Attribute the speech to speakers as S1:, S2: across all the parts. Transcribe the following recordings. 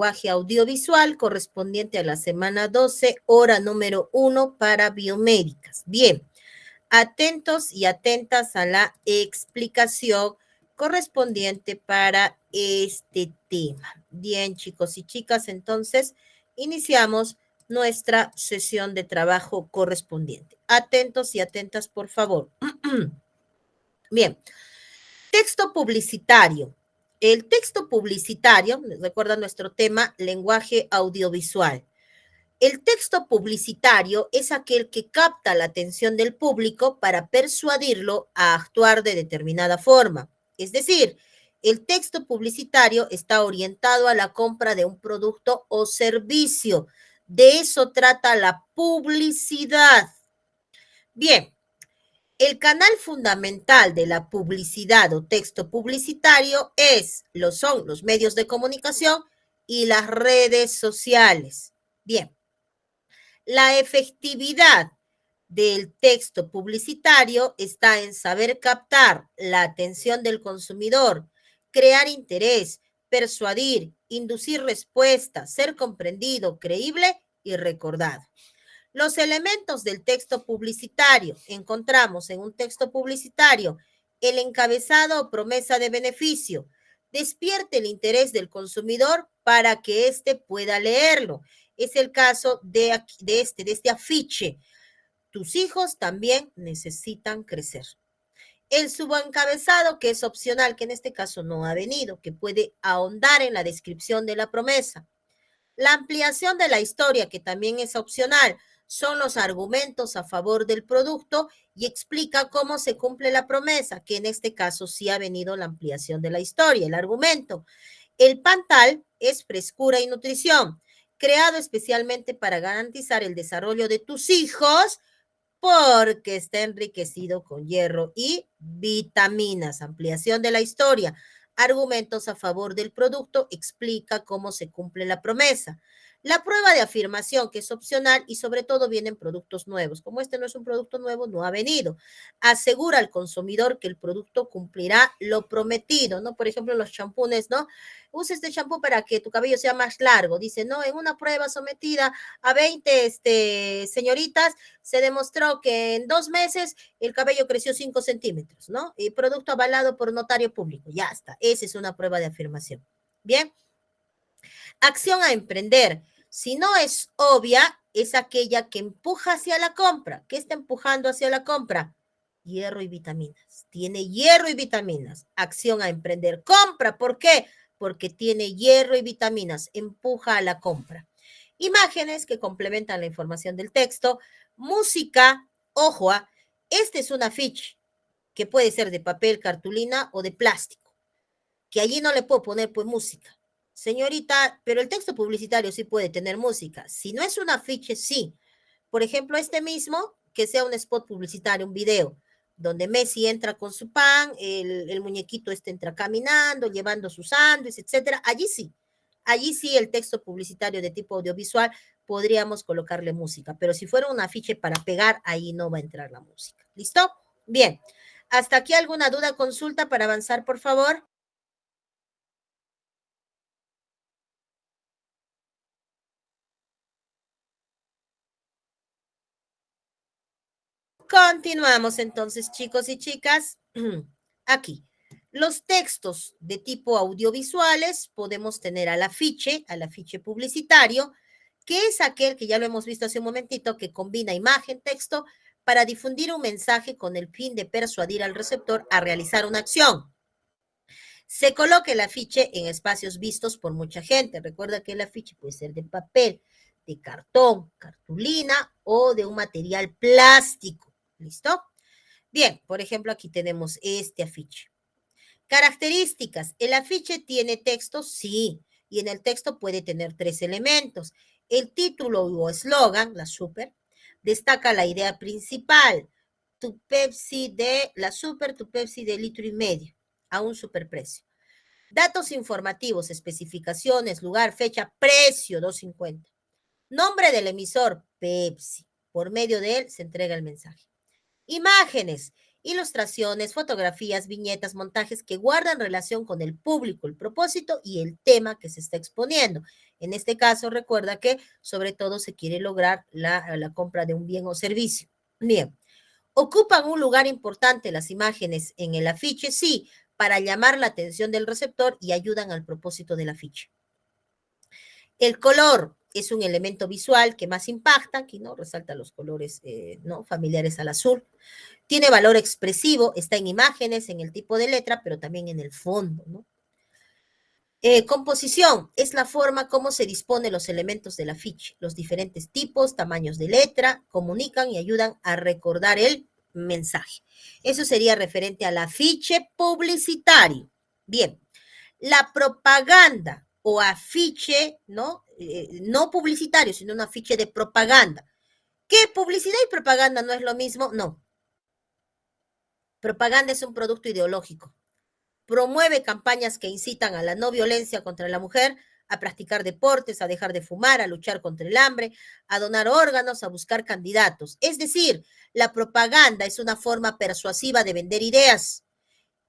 S1: lenguaje audiovisual correspondiente a la semana 12, hora número 1 para biomédicas. Bien, atentos y atentas a la explicación correspondiente para este tema. Bien, chicos y chicas, entonces iniciamos nuestra sesión de trabajo correspondiente. Atentos y atentas, por favor. Bien, texto publicitario. El texto publicitario, recuerda nuestro tema, lenguaje audiovisual. El texto publicitario es aquel que capta la atención del público para persuadirlo a actuar de determinada forma. Es decir, el texto publicitario está orientado a la compra de un producto o servicio. De eso trata la publicidad. Bien, el canal fundamental de la publicidad o texto publicitario son los medios de comunicación y las redes sociales. Bien, la efectividad del texto publicitario está en saber captar la atención del consumidor, crear interés, persuadir, inducir respuesta, ser comprendido, creíble y recordado. Los elementos del texto publicitario. Encontramos en un texto publicitario el encabezado o promesa de beneficio. Despierte el interés del consumidor para que éste pueda leerlo. Es el caso de este afiche. Tus hijos también necesitan crecer. El subencabezado, que es opcional, que en este caso no ha venido, que puede ahondar en la descripción de la promesa. La ampliación de la historia, que también es opcional, son los argumentos a favor del producto y explica cómo se cumple la promesa, que en este caso sí ha venido la ampliación de la historia, el argumento. El PANTAL es frescura y nutrición, creado especialmente para garantizar el desarrollo de tus hijos porque está enriquecido con hierro y vitaminas. Ampliación de la historia. Argumentos a favor del producto, explica cómo se cumple la promesa. La prueba de afirmación, que es opcional y sobre todo vienen productos nuevos. Como este no es un producto nuevo, no ha venido. Asegura al consumidor que el producto cumplirá lo prometido, ¿no? Por ejemplo, los champunes, ¿no? Usa este champú para que tu cabello sea más largo. Dice, no, en una prueba sometida a 20 señoritas, se demostró que en 2 meses el cabello creció 5 centímetros, ¿no? Y producto avalado por notario público. Ya está. Esa es una prueba de afirmación. Bien. Acción a emprender. Si no es obvia, es aquella que empuja hacia la compra. ¿Qué está empujando hacia la compra? Hierro y vitaminas. Tiene hierro y vitaminas. Acción a emprender. Compra. ¿Por qué? Porque tiene hierro y vitaminas. Empuja a la compra. Imágenes que complementan la información del texto. Música. Ojo, este es un afiche que puede ser de papel, cartulina o de plástico. Que allí no le puedo poner pues música. Señorita, pero el texto publicitario sí puede tener música. Si no es un afiche, sí. Por ejemplo, este mismo, que sea un spot publicitario, un video, donde Messi entra con su pan, el muñequito entra caminando, llevando sus sándwiches, etcétera. Allí sí el texto publicitario de tipo audiovisual podríamos colocarle música, pero si fuera un afiche para pegar, ahí no va a entrar la música. ¿Listo? Bien. ¿Hasta aquí alguna duda, consulta para avanzar, por favor? Continuamos entonces, chicos y chicas. Aquí, los textos de tipo audiovisuales podemos tener al afiche publicitario, que es aquel que ya lo hemos visto hace un momentito, que combina imagen, texto, para difundir un mensaje con el fin de persuadir al receptor a realizar una acción. Se coloca el afiche en espacios vistos por mucha gente. Recuerda que el afiche puede ser de papel, de cartón, cartulina o de un material plástico. ¿Listo? Bien, por ejemplo, aquí tenemos este afiche. Características. ¿El afiche tiene texto? Sí. Y en el texto puede tener 3 elementos. El título o eslogan, la super, destaca la idea principal. Tu Pepsi de la super, tu Pepsi de litro y medio, a un superprecio. Datos informativos, especificaciones, lugar, fecha, precio, 2.50. Nombre del emisor, Pepsi. Por medio de él se entrega el mensaje. Imágenes. ilustraciones, fotografías, viñetas, montajes que guardan relación con el público, el propósito y el tema que se está exponiendo. En este caso, recuerda que sobre todo se quiere lograr la compra de un bien o servicio. Bien, ¿ocupan un lugar importante las imágenes en el afiche? Sí, para llamar la atención del receptor y ayudan al propósito del afiche. El color es un elemento visual que más impacta, aquí no resalta los colores ¿no? familiares al azul. Tiene valor expresivo, está en imágenes, en el tipo de letra, pero también en el fondo, ¿no? Composición es la forma como se disponen los elementos del afiche. Los diferentes tipos, tamaños de letra, comunican y ayudan a recordar el mensaje. Eso sería referente al afiche publicitario. Bien, la propaganda o afiche, ¿no? No publicitario, sino un afiche de propaganda. ¿Qué publicidad y propaganda no es lo mismo? No. Propaganda es un producto ideológico. Promueve campañas que incitan a la no violencia contra la mujer, a practicar deportes, a dejar de fumar, a luchar contra el hambre, a donar órganos, a buscar candidatos. Es decir, la propaganda es una forma persuasiva de vender ideas.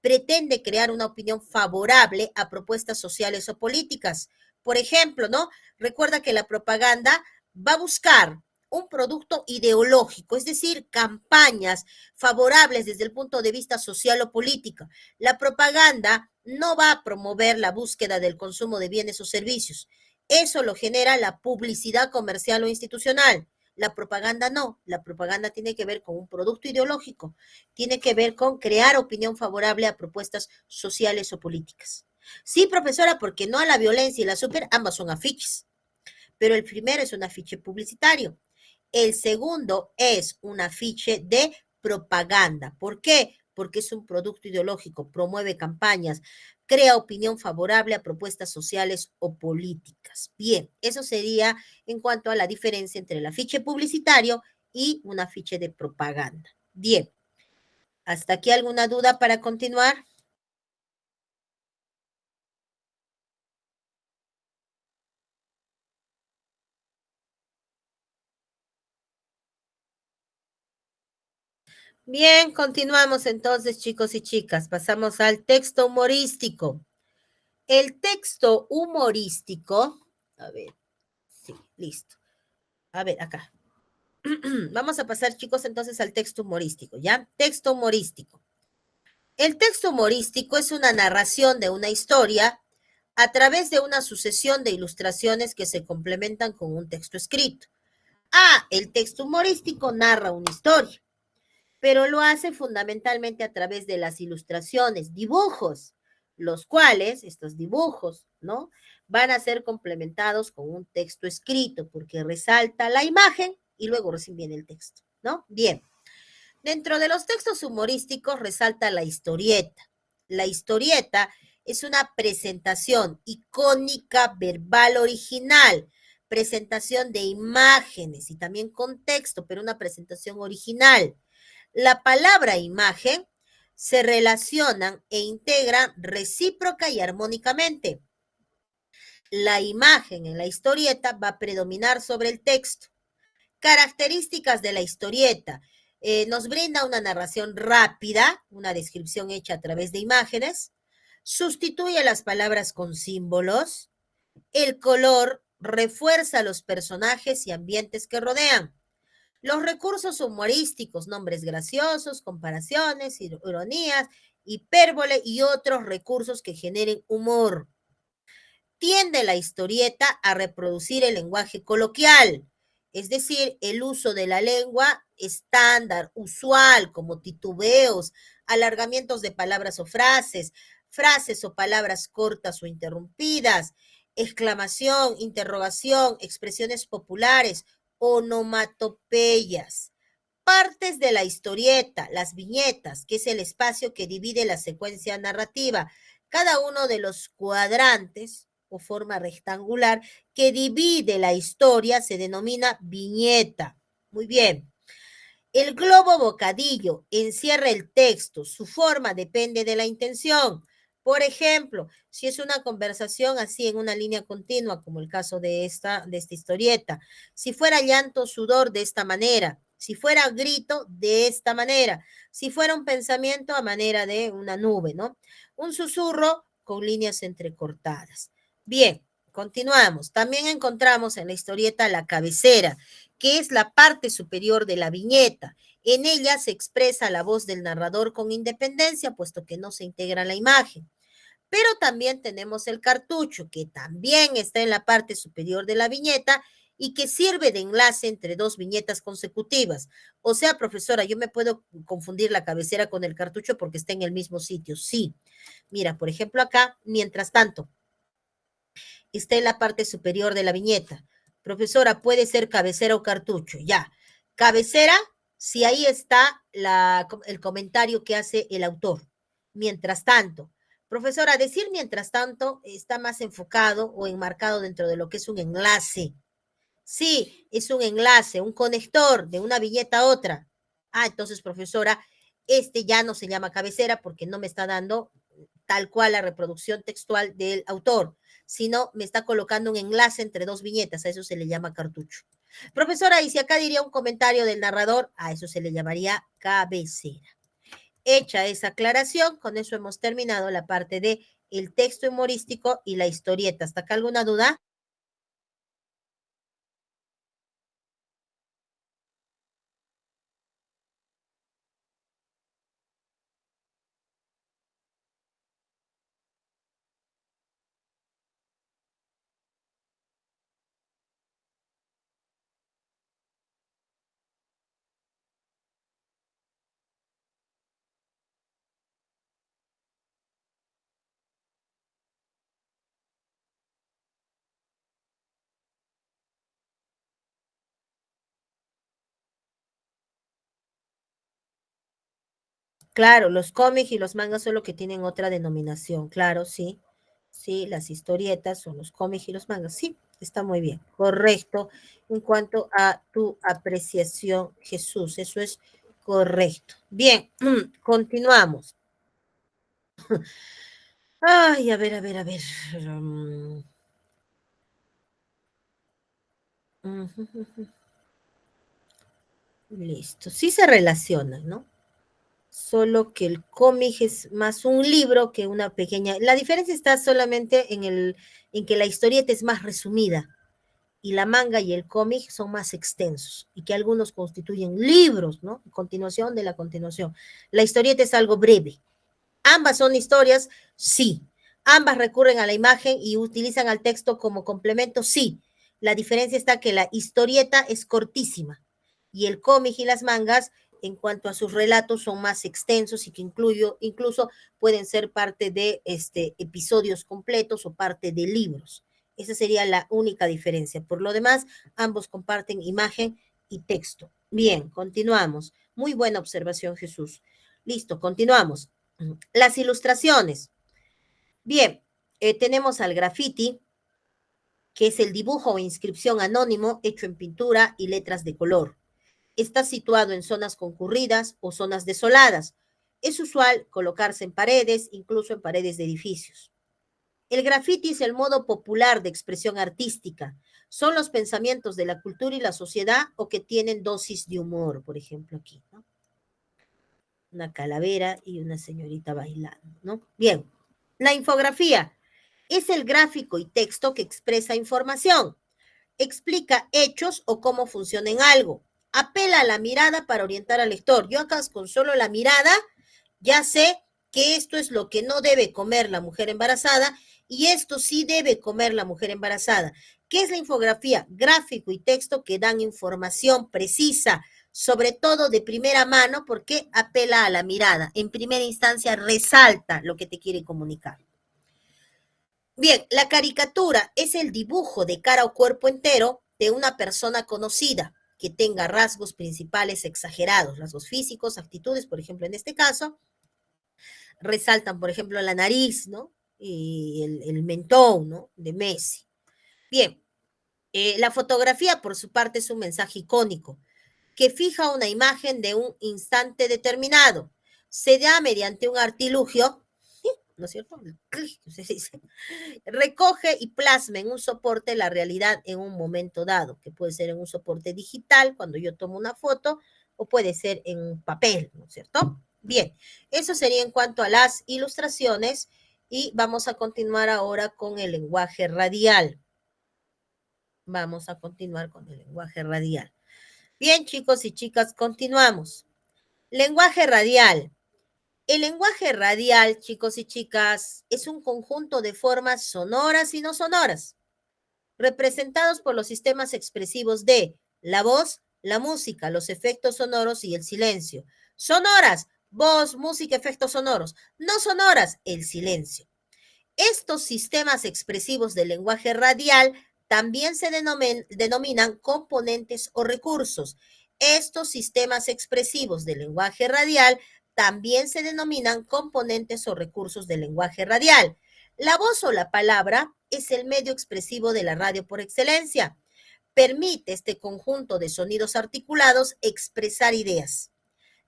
S1: Pretende crear una opinión favorable a propuestas sociales o políticas. Por ejemplo, ¿no? Recuerda que la propaganda va a buscar un producto ideológico, es decir, campañas favorables desde el punto de vista social o político. La propaganda no va a promover la búsqueda del consumo de bienes o servicios. Eso lo genera la publicidad comercial o institucional. La propaganda no, la propaganda tiene que ver con un producto ideológico, tiene que ver con crear opinión favorable a propuestas sociales o políticas. Sí, profesora, porque no a la violencia y la super, ambas son afiches, pero el primero es un afiche publicitario. El segundo es un afiche de propaganda. ¿Por qué? Porque es un producto ideológico, promueve campañas, crea opinión favorable a propuestas sociales o políticas. Bien, eso sería en cuanto a la diferencia entre el afiche publicitario y un afiche de propaganda. Bien, ¿hasta aquí alguna duda para continuar? Bien, continuamos entonces, chicos y chicas. Pasamos al texto humorístico. El texto humorístico, a ver, sí, listo. A ver, acá. Vamos a pasar, chicos, entonces al texto humorístico, ¿ya? Texto humorístico. El texto humorístico es una narración de una historia a través de una sucesión de ilustraciones que se complementan con un texto escrito. Ah, el texto humorístico narra una historia, pero lo hace fundamentalmente a través de las ilustraciones, dibujos, los cuales, estos dibujos, ¿no? Van a ser complementados con un texto escrito, porque resalta la imagen y luego recién viene el texto, ¿no? Bien. Dentro de los textos humorísticos resalta la historieta. La historieta es una presentación icónica verbal original, presentación de imágenes y también contexto, pero una presentación original. La palabra imagen se relacionan e integran recíproca y armónicamente. La imagen en la historieta va a predominar sobre el texto. Características de la historieta. Nos brinda una narración rápida, una descripción hecha a través de imágenes, sustituye las palabras con símbolos, el color refuerza los personajes y ambientes que rodean. Los recursos humorísticos, nombres graciosos, comparaciones, ironías, hipérbole y otros recursos que generen humor. Tiende la historieta a reproducir el lenguaje coloquial, es decir, el uso de la lengua estándar, usual, como titubeos, alargamientos de palabras o frases, frases o palabras cortas o interrumpidas, exclamación, interrogación, expresiones populares, onomatopeyas. Partes de la historieta, las viñetas, que es el espacio que divide la secuencia narrativa. Cada uno de los cuadrantes o forma rectangular que divide la historia se denomina viñeta. Muy bien. El globo bocadillo encierra el texto. Su forma depende de la intención. Por ejemplo, si es una conversación así en una línea continua, como el caso de esta historieta, si fuera llanto, sudor, de esta manera, Si fuera grito, de esta manera. Si fuera un pensamiento, a manera de una nube, ¿no? Un susurro con líneas entrecortadas. Bien, continuamos. También encontramos en la historieta la cabecera, que es la parte superior de la viñeta. En ella se expresa la voz del narrador con independencia, puesto que no se integra la imagen. Pero también tenemos el cartucho, que también está en la parte superior de la viñeta y que sirve de enlace entre dos viñetas consecutivas. O sea, profesora, yo me puedo confundir la cabecera con el cartucho porque está en el mismo sitio. Sí. Mira, por ejemplo, acá, mientras tanto, está en la parte superior de la viñeta. Profesora, puede ser cabecera o cartucho. Ya. Cabecera, si ahí está el comentario que hace el autor. Mientras tanto. Profesora, decir mientras tanto está más enfocado o enmarcado dentro de lo que es un enlace. Sí, es un enlace, un conector de una viñeta a otra. Ah, entonces, profesora, este ya no se llama cabecera porque no me está dando tal cual la reproducción textual del autor, sino me está colocando un enlace entre dos viñetas, a eso se le llama cartucho. Profesora, y si acá diría un comentario del narrador, a eso se le llamaría cabecera. Hecha esa aclaración, con eso hemos terminado la parte de el texto humorístico y la historieta. ¿Hasta acá alguna duda? Claro, los cómics y los mangas son lo que tienen otra denominación, claro, sí. Sí, las historietas son los cómics y los mangas. Sí, está muy bien, correcto. En cuanto a tu apreciación, Jesús, eso es correcto. Bien, continuamos. Ay, a ver, a ver, a ver. Um, listo, sí se relacionan, ¿no? Solo que el cómic es más un libro que una pequeña. La diferencia está solamente en que la historieta es más resumida y la manga y el cómic son más extensos y que algunos constituyen libros, ¿no? Continuación de la continuación. La historieta es algo breve. Ambas son historias, sí. Ambas recurren a la imagen y utilizan al texto como complemento, sí. La diferencia está que la historieta es cortísima y el cómic y las mangas, en cuanto a sus relatos, son más extensos y que incluso pueden ser parte de episodios completos o parte de libros. Esa sería la única diferencia. Por lo demás, ambos comparten imagen y texto. Bien, continuamos. Muy buena observación, Jesús. Listo, continuamos. Las ilustraciones. Bien, tenemos al graffiti, que es el dibujo o inscripción anónimo hecho en pintura y letras de color. Está situado en zonas concurridas o zonas desoladas. Es usual colocarse en paredes, incluso en paredes de edificios. El graffiti es el modo popular de expresión artística. Son los pensamientos de la cultura y la sociedad o que tienen dosis de humor, por ejemplo, aquí, ¿no? Una calavera y una señorita bailando, ¿no? Bien, la infografía es el gráfico y texto que expresa información, explica hechos o cómo funciona en algo, apela a la mirada para orientar al lector. Yo acá con solo la mirada ya sé que esto es lo que no debe comer la mujer embarazada y esto sí debe comer la mujer embarazada. ¿Qué es la infografía? Gráfico y texto que dan información precisa, sobre todo de primera mano, porque apela a la mirada. En primera instancia resalta lo que te quiere comunicar. Bien, la caricatura es el dibujo de cara o cuerpo entero de una persona conocida que tenga rasgos principales exagerados, rasgos físicos, actitudes, por ejemplo, en este caso, resaltan, por ejemplo, la nariz, ¿no? Y el mentón, ¿no? De Messi. Bien, la fotografía, por su parte, es un mensaje icónico que fija una imagen de un instante determinado. Se da mediante un artilugio ¿no es cierto? Recoge y plasma en un soporte la realidad en un momento dado, que puede ser en un soporte digital, cuando yo tomo una foto, o puede ser en un papel, ¿no es cierto? Bien, eso sería en cuanto a las ilustraciones y vamos a continuar ahora con el lenguaje radial. Vamos a continuar con el lenguaje radial. Bien, chicos y chicas, continuamos. Lenguaje radial. El lenguaje radial, chicos y chicas, es un conjunto de formas sonoras y no sonoras, representados por los sistemas expresivos de la voz, la música, los efectos sonoros y el silencio. Sonoras, voz, música, efectos sonoros. No sonoras, el silencio. Estos sistemas expresivos del lenguaje radial también se denominan componentes o recursos. Estos sistemas expresivos del lenguaje radial también se denominan componentes o recursos del lenguaje radial. La voz o la palabra es el medio expresivo de la radio por excelencia. Permite este conjunto de sonidos articulados expresar ideas.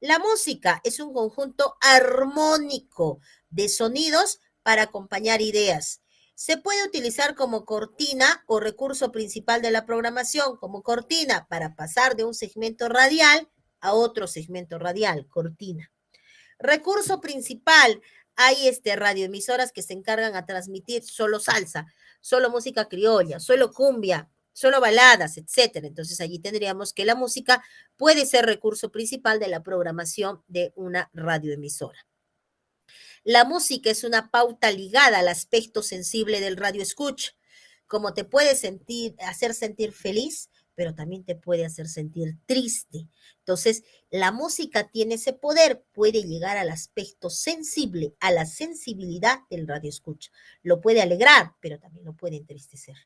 S1: La música es un conjunto armónico de sonidos para acompañar ideas. Se puede utilizar como cortina o recurso principal de la programación, como cortina para pasar de un segmento radial a otro segmento radial, cortina. Recurso principal, hay radioemisoras que se encargan a transmitir solo salsa, solo música criolla, solo cumbia, solo baladas, etcétera. Entonces allí tendríamos que la música puede ser recurso principal de la programación de una radioemisora. La música es una pauta ligada al aspecto sensible del radio escucha, como te puede hacer sentir feliz, pero también te puede hacer sentir triste. Entonces, la música tiene ese poder, puede llegar al aspecto sensible, a la sensibilidad del radio escucha. Lo puede alegrar, pero también lo puede entristecer.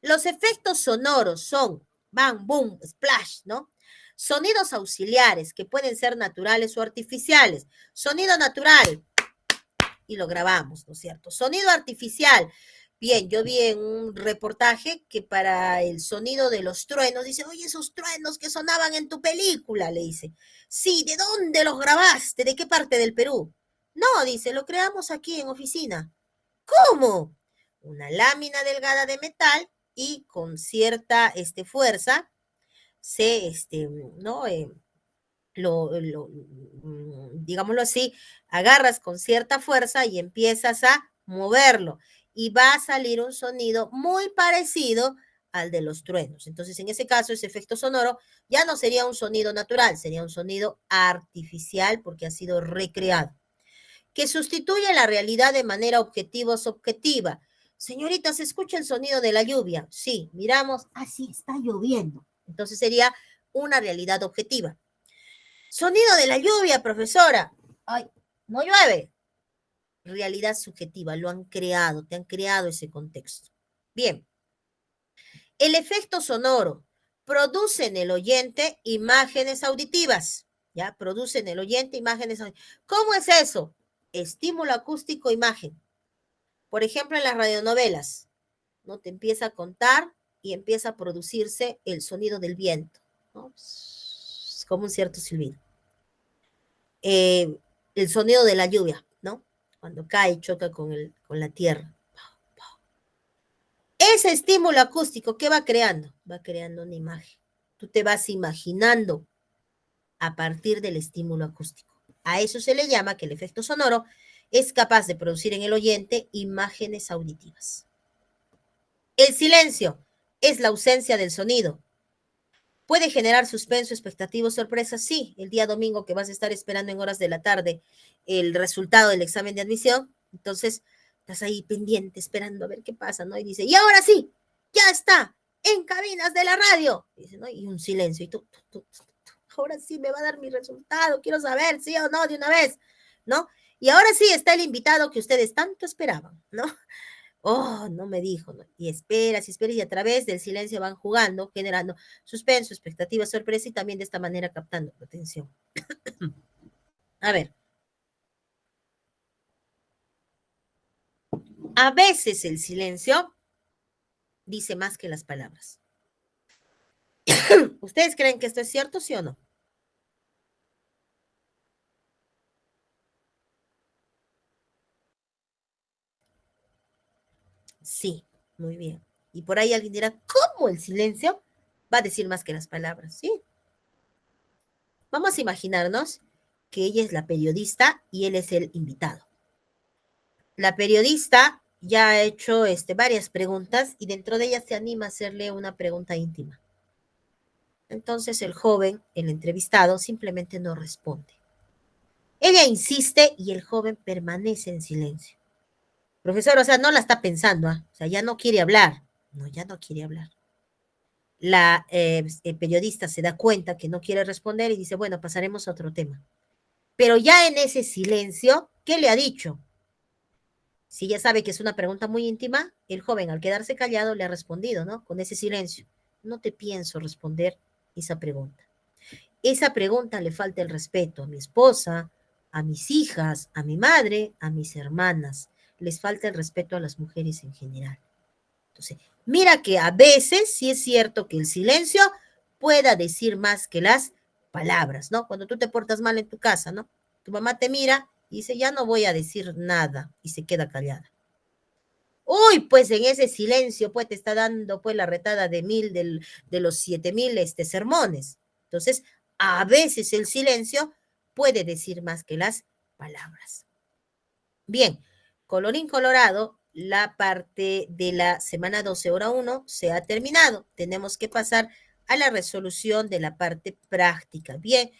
S1: Los efectos sonoros son bang, boom, splash, ¿no? Sonidos auxiliares que pueden ser naturales o artificiales. Sonido natural, y lo grabamos, ¿no es cierto? Sonido artificial. Bien, yo vi en un reportaje que para el sonido de los truenos, dice, oye, esos truenos que sonaban en tu película, le dice. Sí, ¿de dónde los grabaste? ¿De qué parte del Perú? No, dice, lo creamos aquí en oficina. ¿Cómo? Una lámina delgada de metal y con cierta fuerza se, ¿no? Digámoslo así, agarras con cierta fuerza y empiezas a moverlo y va a salir un sonido muy parecido al de los truenos. Entonces, en ese caso, ese efecto sonoro ya no sería un sonido natural, sería un sonido artificial porque ha sido recreado, que sustituye la realidad de manera objetiva o subjetiva. Señorita, ¿se escucha el sonido de la lluvia? Sí, miramos, así está lloviendo. Entonces sería una realidad objetiva. Sonido de la lluvia, profesora. Ay, no llueve. Realidad subjetiva, lo han creado, te han creado ese contexto. Bien, el efecto sonoro produce en el oyente imágenes auditivas, ¿ya? Produce en el oyente imágenes auditivas. ¿Cómo es eso? Estímulo acústico, imagen. Por ejemplo, en las radionovelas, ¿no? Te empieza a contar y empieza a producirse el sonido del viento, ¿no? Como un cierto silbido. El sonido de la lluvia, ¿no? Cuando cae y choca con la tierra. Ese estímulo acústico, ¿qué va creando? Va creando una imagen. Tú te vas imaginando a partir del estímulo acústico. A eso se le llama que el efecto sonoro es capaz de producir en el oyente imágenes auditivas. El silencio es la ausencia del sonido. ¿Puede generar suspenso, expectativa o sorpresa? Sí, el día domingo que vas a estar esperando en horas de la tarde el resultado del examen de admisión, entonces estás ahí pendiente, esperando a ver qué pasa, ¿no? Y dice, y ahora sí, ya está, en cabinas de la radio. Y dice, ¿no? Y un silencio, y tú, ahora sí me va a dar mi resultado, quiero saber, sí o no, de una vez, ¿no? Y ahora sí está el invitado que ustedes tanto esperaban, ¿no? Oh, no me dijo, ¿no? Y esperas, y a través del silencio van jugando, generando suspenso, expectativa, sorpresa y también de esta manera captando la atención. A ver, a veces el silencio dice más que las palabras. ¿Ustedes creen que esto es cierto, sí o no? Sí, muy bien. Y por ahí alguien dirá, ¿cómo el silencio va a decir más que las palabras? Sí. Vamos a imaginarnos que ella es la periodista y él es el invitado. La periodista ya ha hecho varias preguntas y dentro de ellas se anima a hacerle una pregunta íntima. Entonces el joven, el entrevistado, simplemente no responde. Ella insiste y el joven permanece en silencio. Profesor, o sea, no la está pensando, ¿ah? O sea, ya no quiere hablar. No, ya no quiere hablar. El periodista se da cuenta que no quiere responder y dice, bueno, pasaremos a otro tema. Pero ya en ese silencio, ¿qué le ha dicho? Si ya sabe que es una pregunta muy íntima, el joven al quedarse callado le ha respondido, ¿no? Con ese silencio. No te pienso responder esa pregunta. Esa pregunta le falta el respeto a mi esposa, a mis hijas, a mi madre, a mis hermanas. Les falta el respeto a las mujeres en general. Entonces, mira que a veces sí es cierto que el silencio pueda decir más que las palabras, ¿no? Cuando tú te portas mal en tu casa, ¿no? Tu mamá te mira y dice, ya no voy a decir nada y se queda callada. Uy, pues en ese silencio, pues te está dando pues la retada de de los 7.000 sermones. Entonces, a veces el silencio puede decir más que las palabras. Bien, colorín colorado, la parte de la semana 12 hora 1 se ha terminado. Tenemos que pasar a la resolución de la parte práctica. Bien,